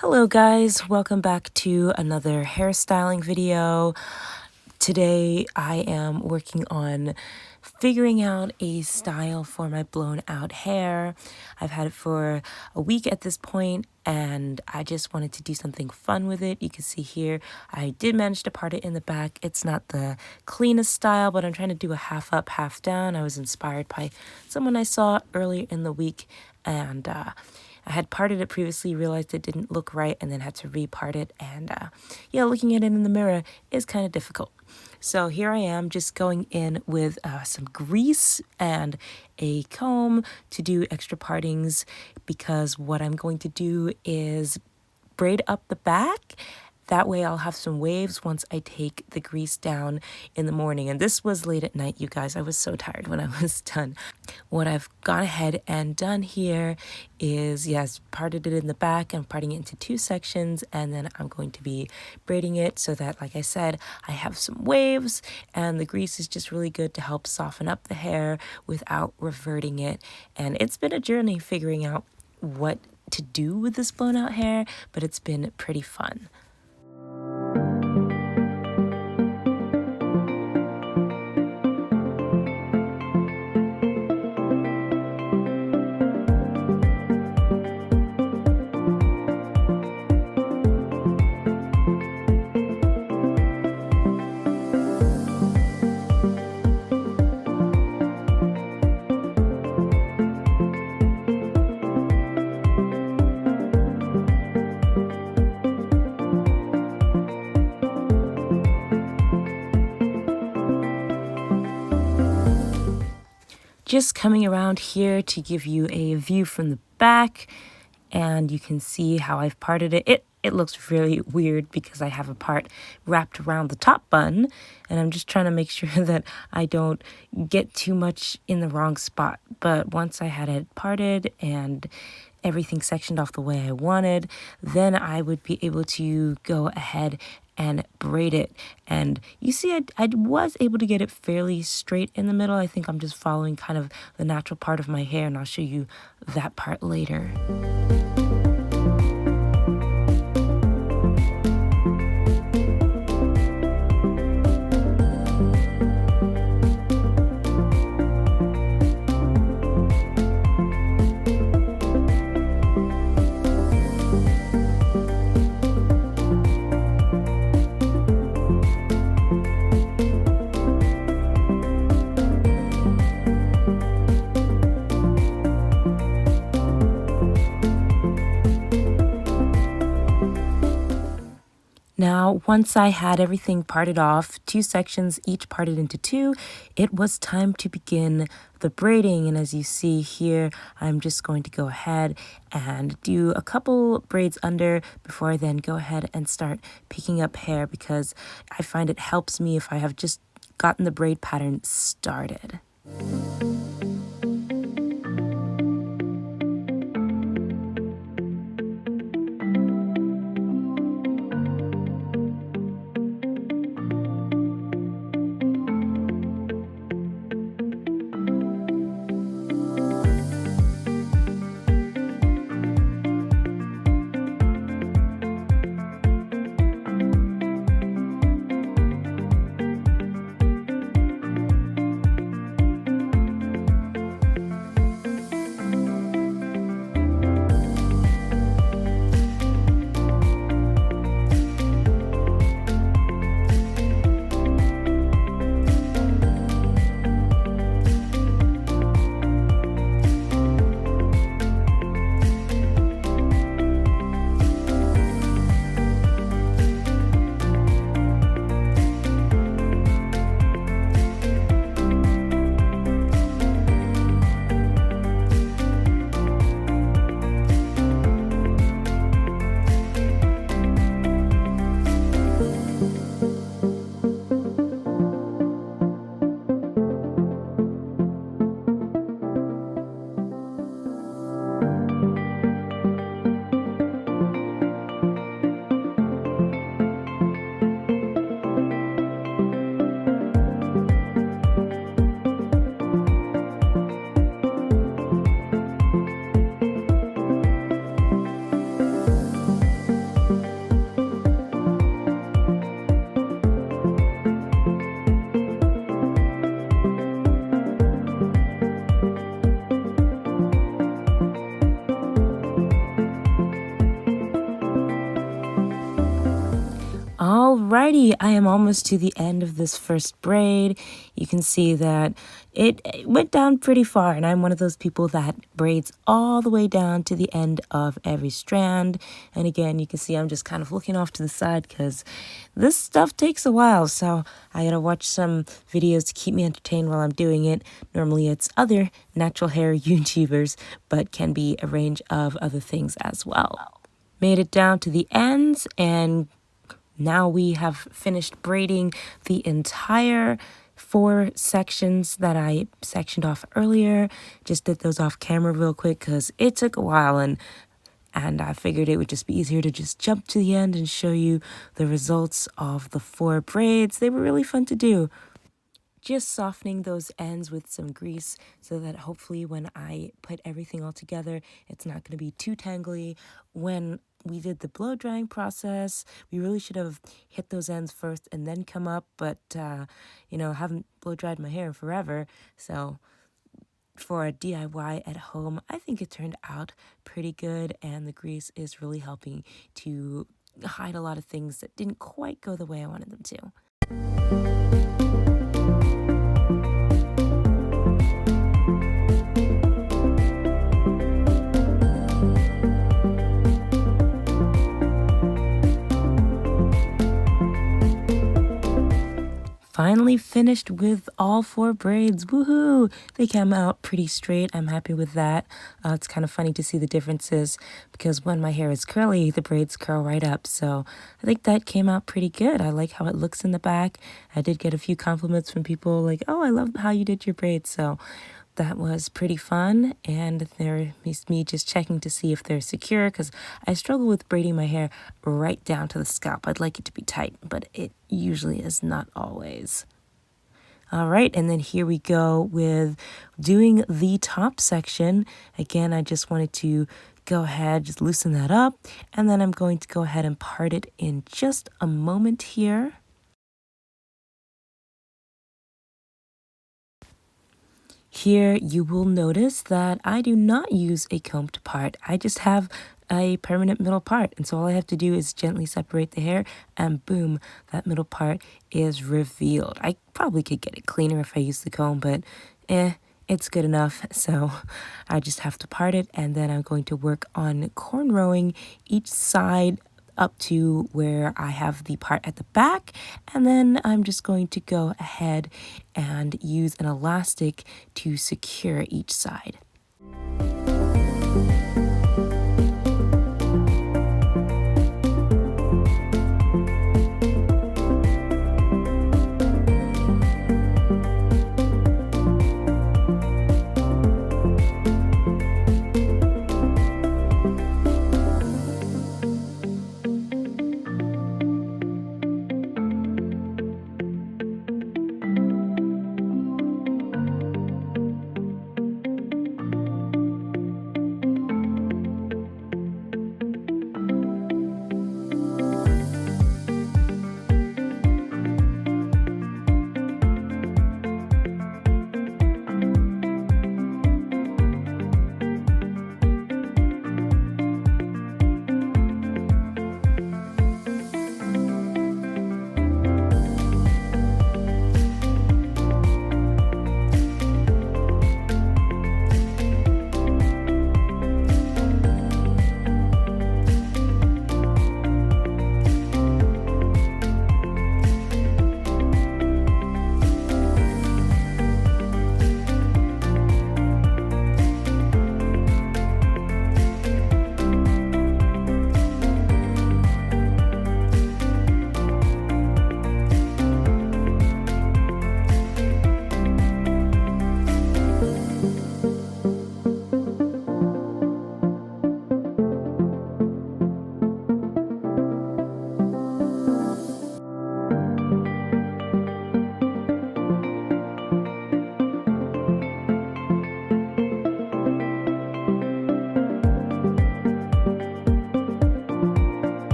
Hello guys, welcome back to another hairstyling video. Today I am working on figuring out a style for my blown out hair. I've had it for a week at this point and I just wanted to do something fun with it. You can see here I did manage to part it in the back. It's not the cleanest style, but I'm trying to do a half up, half down. I was inspired by someone I saw earlier in the week and I had parted it previously, realized it didn't look right, and then had to repart it. And yeah, looking at it in the mirror is kind of difficult. So here I am just going in with some grease and a comb to do extra partings, because what I'm going to do is braid up the back. That way I'll have some waves once I take the grease down in the morning. And this was late at night, you guys. I was so tired when I was done. What I've gone ahead and done here is, yes, parted it in the back. I'm parting it into two sections, and then I'm going to be braiding it so that, like I said, I have some waves, and the grease is just really good to help soften up the hair without reverting it. And it's been a journey figuring out what to do with this blown out hair, but it's been pretty fun. Just coming around here to give you a view from the back, and you can see how I've parted it. It looks really weird because I have a part wrapped around the top bun, and I'm just trying to make sure that I don't get too much in the wrong spot. But once I had it parted and everything sectioned off the way I wanted, then I would be able to go ahead and braid it. And you see I was able to get it fairly straight in the middle. I think I'm just following kind of the natural part of my hair, and I'll show you that part later. Now, once I had everything parted off, two sections, each parted into two, it was time to begin the braiding. And as you see here, I'm just going to go ahead and do a couple braids under before I then go ahead and start picking up hair, because I find it helps me if I have just gotten the braid pattern started. Alrighty, I am almost to the end of this first braid. You can see that it went down pretty far, and I'm one of those people that braids all the way down to the end of every strand. And again, you can see I'm just kind of looking off to the side because this stuff takes a while, so I gotta watch some videos to keep me entertained while I'm doing it. Normally it's other natural hair YouTubers, but can be a range of other things as well. Made it down to the ends, and now we have finished braiding the entire 4 sections that I sectioned off earlier. Just did those off camera real quick because it took a while, and I figured it would just be easier to just jump to the end and show you the results of the 4 braids. They were really fun to do. Just softening those ends with some grease so that hopefully when I put everything all together, it's not going to be too tangly. When we did the blow drying process, we really should have hit those ends first and then come up, but haven't blow dried my hair in forever, so for a DIY at home, I think it turned out pretty good, and the grease is really helping to hide a lot of things that didn't quite go the way I wanted them to. Finally finished with all 4 braids. Woohoo! They came out pretty straight. I'm happy with that. It's kind of funny to see the differences because when my hair is curly, the braids curl right up. So I think that came out pretty good. I like how it looks in the back. I did get a few compliments from people like, oh, I love how you did your braids. So that was pretty fun, and there is me just checking to see if they're secure because I struggle with braiding my hair right down to the scalp. I'd like it to be tight, but it usually is not always. All right, and then here we go with doing the top section. Again, I just wanted to go ahead, just loosen that up, and then I'm going to go ahead and part it in just a moment here. Here you will notice that I do not use a comb to part. I just have a permanent middle part, and so all I have to do is gently separate the hair, and boom, that middle part is revealed. I probably could get it cleaner if I use the comb, but it's good enough. So I just have to part it, and then I'm going to work on cornrowing each side up to where I have the part at the back, and then I'm just going to go ahead and use an elastic to secure each side.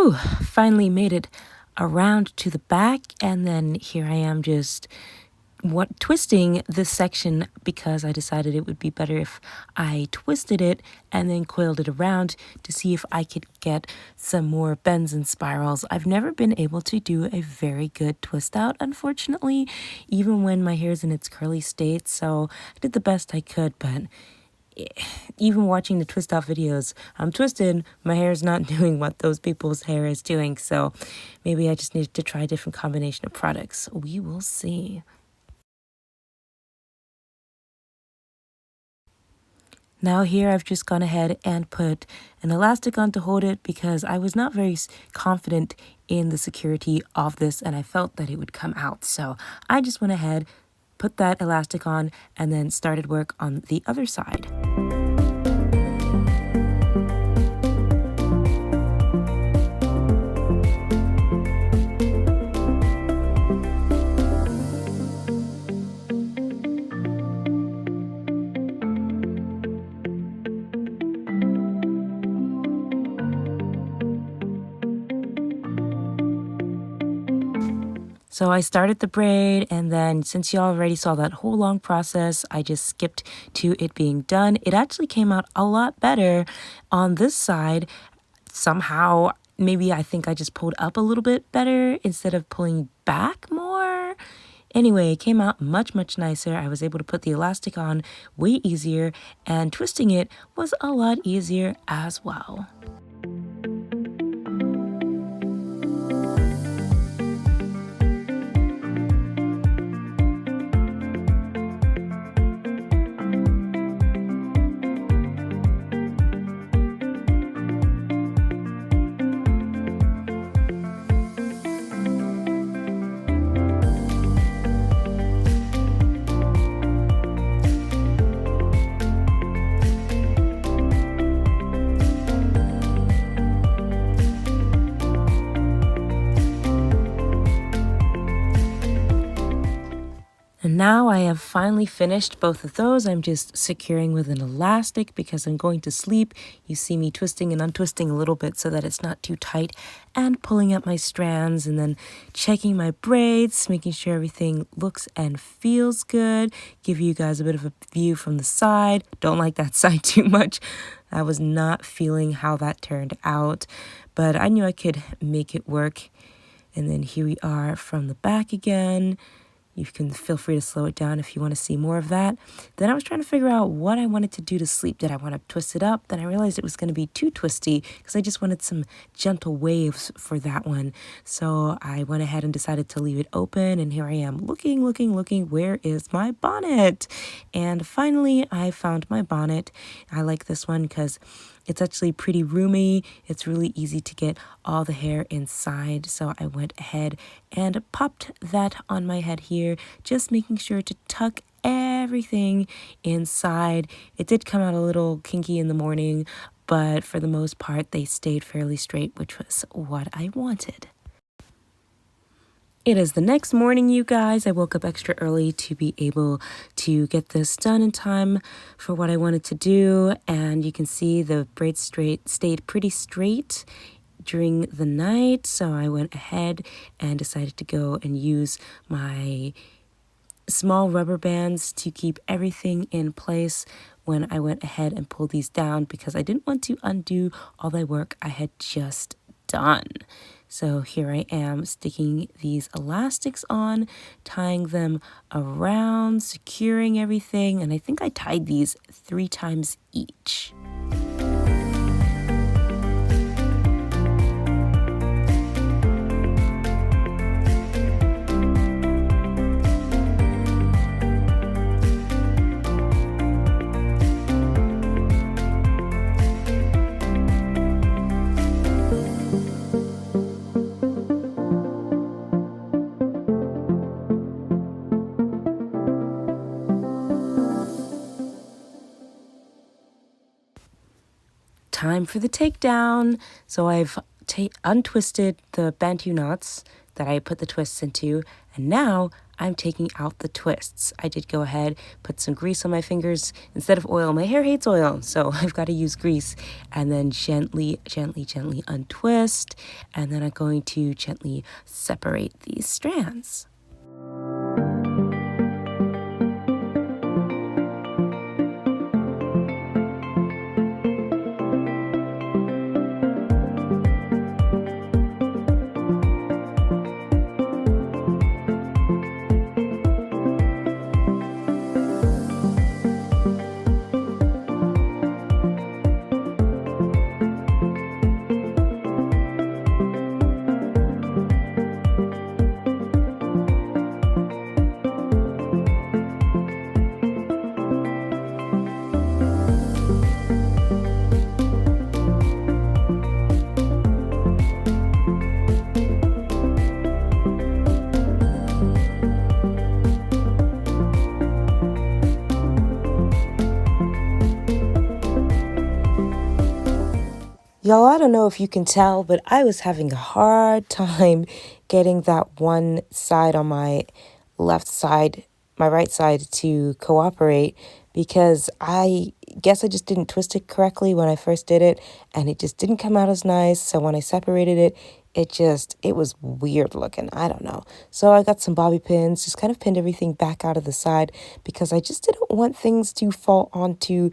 Whew, finally made it around to the back, and then here I am just twisting this section because I decided it would be better if I twisted it and then coiled it around to see if I could get some more bends and spirals. I've never been able to do a very good twist out, unfortunately, even when my hair is in its curly state, so I did the best I could, but even watching the twist out videos, I'm twisted, my hair is not doing what those people's hair is doing, so maybe I just need to try a different combination of products. We will see. Now here I've just gone ahead and put an elastic on to hold it because I was not very confident in the security of this and I felt that it would come out. So I just went ahead, put that elastic on, and then started work on the other side. So I started the braid, and then since you already saw that whole long process, I just skipped to it being done. It actually came out a lot better on this side. Somehow, maybe I think I just pulled up a little bit better instead of pulling back more. Anyway, it came out much, much nicer. I was able to put the elastic on way easier, and twisting it was a lot easier as well. And now I have finally finished both of those. I'm just securing with an elastic because I'm going to sleep. You see me twisting and untwisting a little bit so that it's not too tight, and pulling up my strands and then checking my braids, making sure everything looks and feels good. Give you guys a bit of a view from the side. Don't like that side too much. I was not feeling how that turned out, but I knew I could make it work. And then here we are from the back again. You can feel free to slow it down if you want to see more of that. Then I was trying to figure out what I wanted to do to sleep. Did I want to twist it up? Then I realized it was going to be too twisty because I just wanted some gentle waves for that one. So I went ahead and decided to leave it open. And here I am looking. Where is my bonnet? And finally, I found my bonnet. I like this one because it's actually pretty roomy. It's really easy to get all the hair inside. So I went ahead and popped that on my head here, just making sure to tuck everything inside. It did come out a little kinky in the morning, but for the most part, they stayed fairly straight, which was what I wanted. It is the next morning, you guys. I woke up extra early to be able to get this done in time for what I wanted to do. And you can see the braids stayed pretty straight during the night. So I went ahead and decided to go and use my small rubber bands to keep everything in place when I went ahead and pulled these down because I didn't want to undo all the work I had just done. So here I am sticking these elastics on, tying them around, securing everything, and I think I tied these 3 times each. Time for the takedown. So I've untwisted the bantu knots that I put the twists into, and now I'm taking out the twists. I did go ahead, put some grease on my fingers instead of oil. My hair hates oil, so I've got to use grease. And then gently untwist. And then I'm going to gently separate these strands. Y'all, I don't know if you can tell, but I was having a hard time getting that one side on my left side, my right side, to cooperate, because I guess I just didn't twist it correctly when I first did it, and it just didn't come out as nice. So when I separated it, it was weird looking. I don't know. So I got some bobby pins, just kind of pinned everything back out of the side because I just didn't want things to fall onto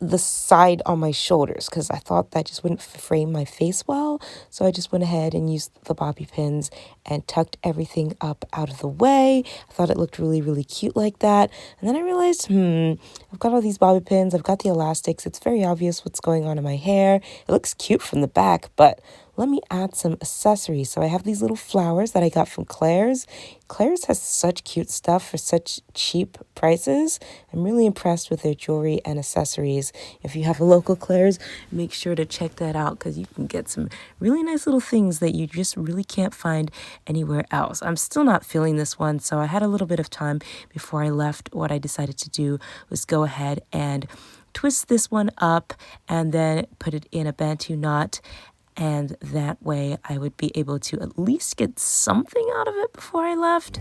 the side on my shoulders, because I thought that just wouldn't frame my face well. So I just went ahead and used the bobby pins and tucked everything up out of the way. I thought it looked really cute like that. And then I realized, I've got all these bobby pins, I've got the elastics, it's very obvious what's going on in my hair. It looks cute from the back, but let me add some accessories. So I have these little flowers that I got from Claire's. Claire's has such cute stuff for such cheap prices. I'm really impressed with their jewelry and accessories. If you have a local Claire's, make sure to check that out, because you can get some really nice little things that you just really can't find anywhere else. I'm still not feeling this one, so I had a little bit of time before I left. What I decided to do was go ahead and twist this one up and then put it in a bantu knot. And that way I would be able to at least get something out of it before I left.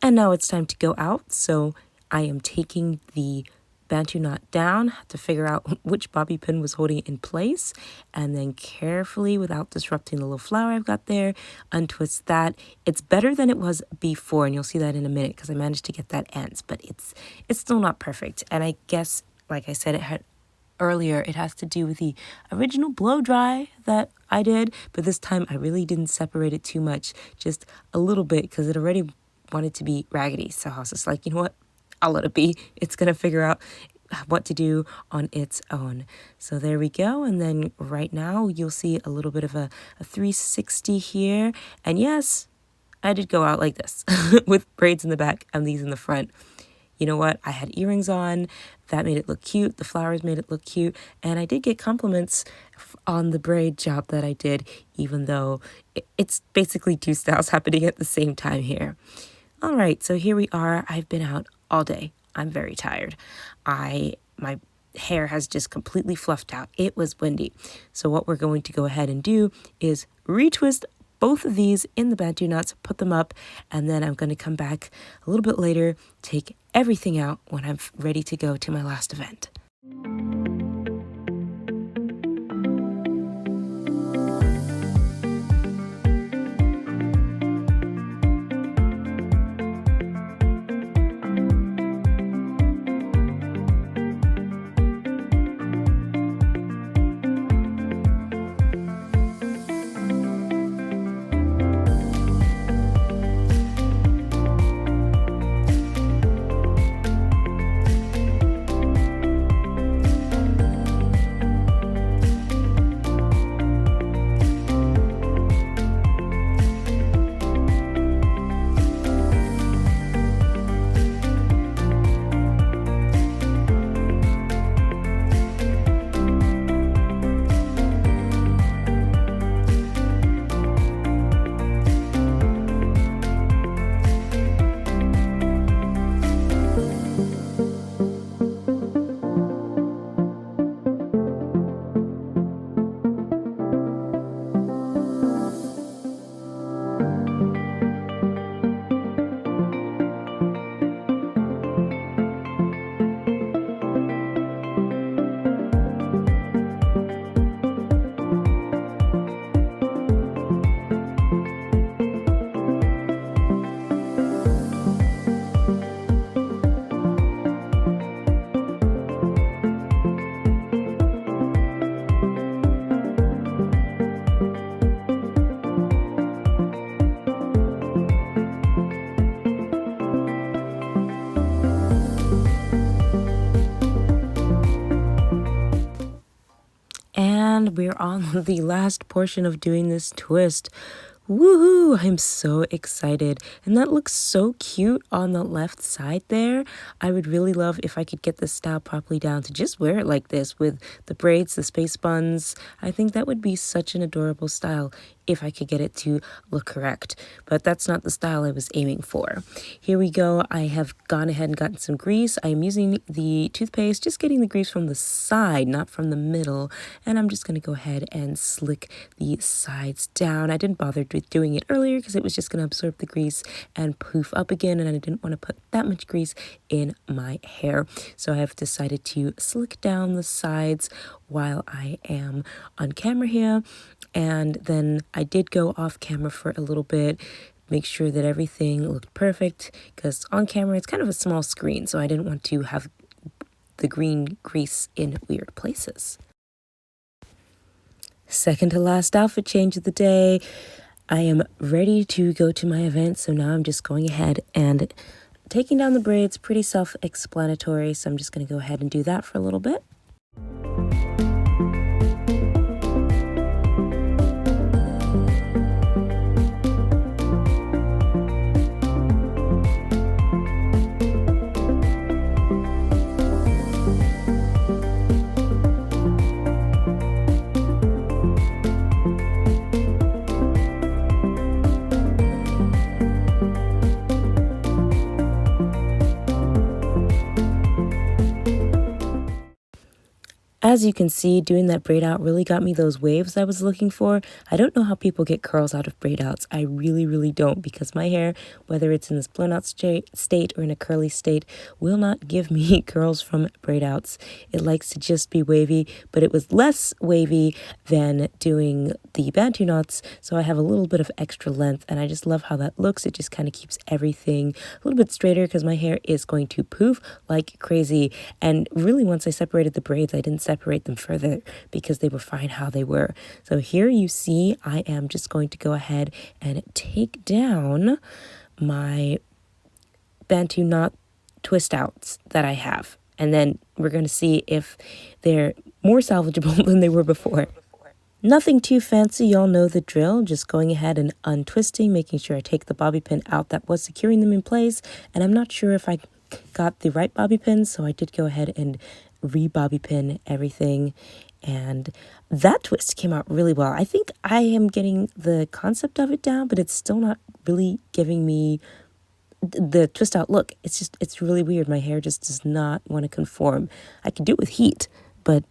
And now it's time to go out, so I am taking the bantu knot down to figure out which bobby pin was holding it in place, and then carefully, without disrupting the little flower I've got there, untwist that. It's better than it was before, and you'll see that in a minute because I managed to get that ends, but it's still not perfect. And I guess, like I said earlier, it has to do with the original blow dry that I did, but this time I really didn't separate it too much, just a little bit, because it already wanted to be raggedy. So I was just like, you know what? I'll let it be. It's going to figure out what to do on its own. So there we go. And then right now you'll see a little bit of a 360 here. And yes, I did go out like this with braids in the back and these in the front. You know what? I had earrings on. That made it look cute. The flowers made it look cute. And I did get compliments on the braid job that I did, even though it's basically two styles happening at the same time here. All right, so here we are. I've been out all day. I'm very tired. My hair has just completely fluffed out. It was windy. So what we're going to go ahead and do is retwist both of these in the bantu knots, put them up, and then I'm going to come back a little bit later, take everything out when I'm ready to go to my last event. And we're on the last portion of doing this twist. Woohoo! I'm so excited. And that looks so cute on the left side there. I would really love if I could get this style properly down to just wear it like this with the braids, the space buns. I think that would be such an adorable style if I could get it to look correct. But that's not the style I was aiming for. Here we go. I have gone ahead and gotten some grease. I am using the toothpaste, just getting the grease from the side, not from the middle. And I'm just going to go ahead and slick the sides down. I didn't bother with doing it earlier because it was just going to absorb the grease and poof up again, and I didn't want to put that much grease in my hair. So I have decided to slick down the sides while I am on camera here. And then I did go off camera for a little bit, make sure that everything looked perfect, because on camera it's kind of a small screen, so I didn't want to have the green grease in weird places. Second to last outfit change of the day. I am ready to go to my event, so now I'm just going ahead and taking down the braids. Pretty self-explanatory, so I'm just going to go ahead and do that for a little bit. As you can see, doing that braid out really got me those waves I was looking for. I don't know how people get curls out of braid outs. I really don't, because my hair, whether it's in this blown out state or in a curly state, will not give me curls from braid outs. It likes to just be wavy, but it was less wavy than doing the bantu knots, so I have a little bit of extra length, and I just love how that looks. It just kind of keeps everything a little bit straighter because my hair is going to poof like crazy. And really, once I separated the braids, I didn't separate them further because they were fine how they were. So here you see I am just going to go ahead and take down my bantu knot twist outs that I have, and then we're going to see if they're more salvageable than they were before. Nothing too fancy, y'all know the drill. Just going ahead and untwisting, making sure I take the bobby pin out that was securing them in place. And I'm not sure if I got the right bobby pin, so I did go ahead and re-bobby pin everything. And that twist came out really well. I think I am getting the concept of it down, but it's still not really giving me the twist out look. It's really weird. My hair just does not want to conform. I could do it with heat, but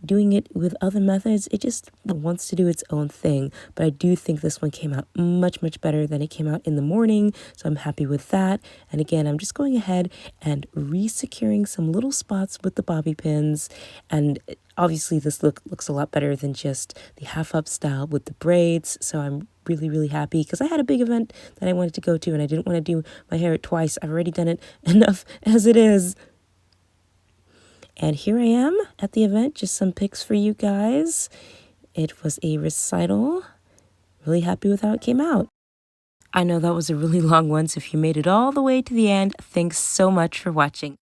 doing it with other methods, it just wants to do its own thing. But I do think this one came out much better than it came out in the morning, so I'm happy with that. And again, I'm just going ahead and re-securing some little spots with the bobby pins. And obviously this looks a lot better than just the half up style with the braids, so I'm really happy because I had a big event that I wanted to go to, and I didn't want to do my hair twice. I've already done it enough as it is. And here I am at the event, just some pics for you guys. It was a recital. Really happy with how it came out. I know that was a really long one, so if you made it all the way to the end, thanks so much for watching.